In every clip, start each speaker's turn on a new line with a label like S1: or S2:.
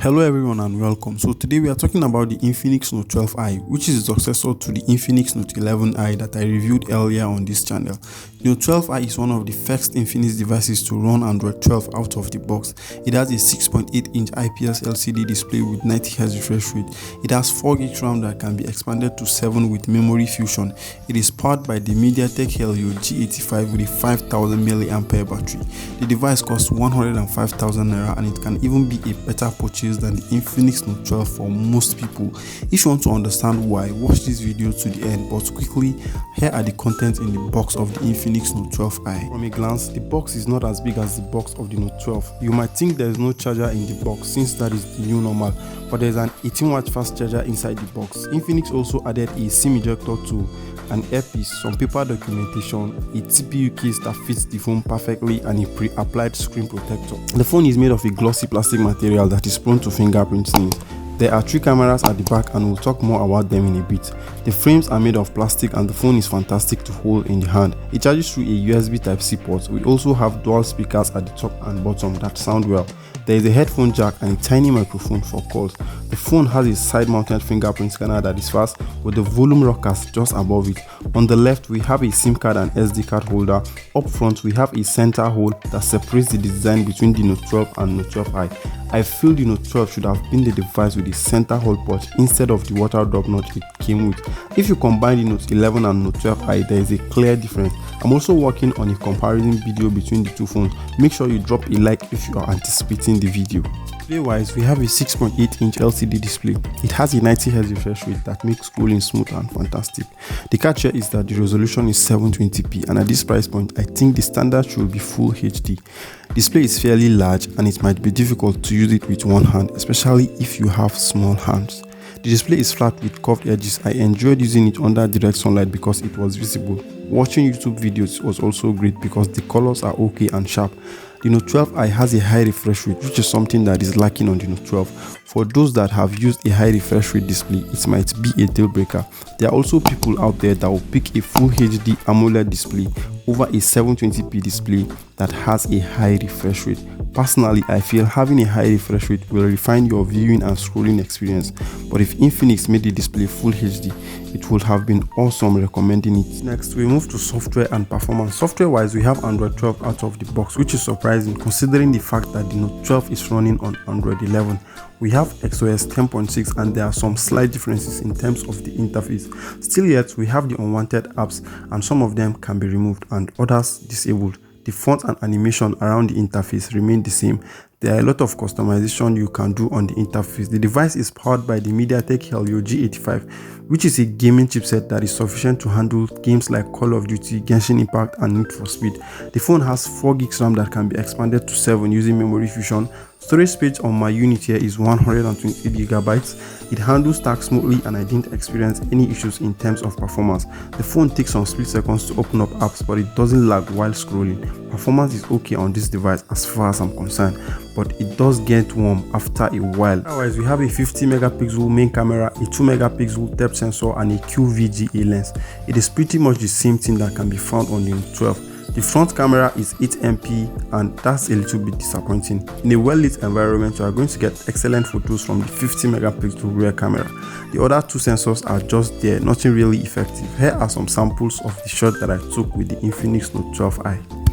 S1: Hello everyone and welcome. So today we are talking about the Infinix Note 12i, which is the successor to the Infinix Note 11i that I reviewed earlier on this channel. The Note 12i is one of the first Infinix devices to run Android 12 out of the box. It has a 6.8-inch IPS LCD display with 90Hz refresh rate. It has 4GB RAM that can be expanded to 7 with memory fusion. It is powered by the MediaTek Helio G85 with a 5000 mAh battery. The device costs 105,000 naira and it can even be a better purchase than the Infinix Note 12 for most people. If you want to understand why, watch this video to the end, but quickly, here are the contents in the box of the Infinix Note 12i. From a glance, the box is not as big as the box of the Note 12. You might think there is no charger in the box since that is the new normal, but there is an 18-watt fast charger inside the box. Infinix also added a SIM ejector tool, an earpiece, some paper documentation, a TPU case that fits the phone perfectly, and a pre-applied screen protector. The phone is made of a glossy plastic material that is prone to fingerprint stains. There are 3 cameras at the back and we'll talk more about them in a bit. The frames are made of plastic and the phone is fantastic to hold in the hand. It charges through a USB Type-C port. We also have dual speakers at the top and bottom that sound well. There is a headphone jack and a tiny microphone for calls. The phone has a side-mounted fingerprint scanner that is fast with the volume rockers just above it. On the left, we have a SIM card and SD card holder. Up front, we have a center hole that separates the design between the Note 12 and Note 12i. I feel the Note 12 should have been the device with the center hole port instead of the water drop notch it came with. If you combine the Note 11 and Note 12i, there is a clear difference. I'm also working on a comparison video between the two phones. Make sure you drop a like if you are anticipating the video. Display-wise, we have a 6.8-inch LCD display. It has a 90Hz refresh rate that makes scrolling smooth and fantastic. The catch here is that the resolution is 720p, and at this price point, I think the standard should be Full HD. Display is fairly large and it might be difficult to use it with one hand, especially if you have small hands. The display is flat with curved edges. I enjoyed using it under direct sunlight because it was visible. Watching YouTube videos was also great because the colors are okay and sharp. The Note 12i has a high refresh rate, which is something that is lacking on the Note 12. For those that have used a high refresh rate display, it might be a deal breaker. There are also people out there that will pick a Full HD AMOLED display over a 720p display that has a high refresh rate. Personally, I feel having a high refresh rate will refine your viewing and scrolling experience, but if Infinix made the display Full HD, it would have been awesome recommending it. Next, we move to software and performance. Software-wise, we have Android 12 out of the box, which is surprising considering the fact that the Note 12 is running on Android 11. We have XOS 10.6 and there are some slight differences in terms of the interface. Still yet, we have the unwanted apps and some of them can be removed and others disabled. The font and animation around the interface remain the same. There are a lot of customization you can do on the interface. The device is powered by the MediaTek Helio G85, which is a gaming chipset that is sufficient to handle games like Call of Duty, Genshin Impact and Need for Speed. The phone has 4GB RAM that can be expanded to 7 using memory fusion. Storage space on my unit here is 128GB. It handles tasks smoothly and I didn't experience any issues in terms of performance. The phone takes some split seconds to open up apps, but it doesn't lag while scrolling. Performance is okay on this device as far as I'm concerned, but it does get warm after a while. Otherwise, we have a 50MP main camera, a 2MP depth sensor and a QVGA lens. It is pretty much the same thing that can be found on the Note 12. The front camera is 8MP and that's a little bit disappointing. In a well-lit environment, you are going to get excellent photos from the 50MP rear camera. The other 2 sensors are just there, nothing really effective. Here are some samples of the shot that I took with the Infinix Note 12i.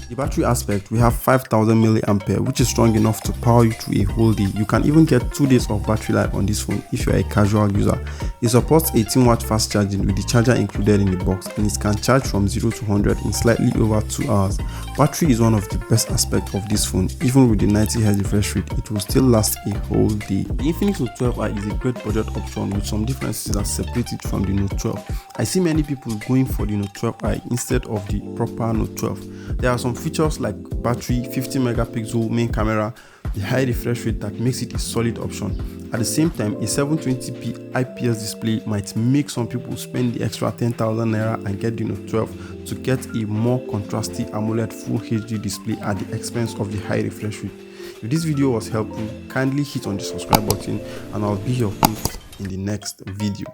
S1: The battery aspect, we have 5000 mAh, which is strong enough to power you through a whole day. You can even get 2 days of battery life on this phone if you are a casual user. It supports 18-watt fast charging with the charger included in the box, and it can charge from 0 to 100 in slightly over 2 hours. Battery is one of the best aspects of this phone. Even with the 90Hz refresh rate, it will still last a whole day. The Infinix Note 12i is a great budget option with some differences that separate it from the Note 12. I see many people going for the Note 12i instead of the proper Note 12. There are some features like battery, 50MP main camera, the high refresh rate that makes it a solid option. At the same time, a 720p IPS display might make some people spend the extra 10,000 naira and get the Note 12 to get a more contrasty AMOLED Full HD display at the expense of the high refresh rate. If this video was helpful, kindly hit on the subscribe button and I'll be your host in the next video.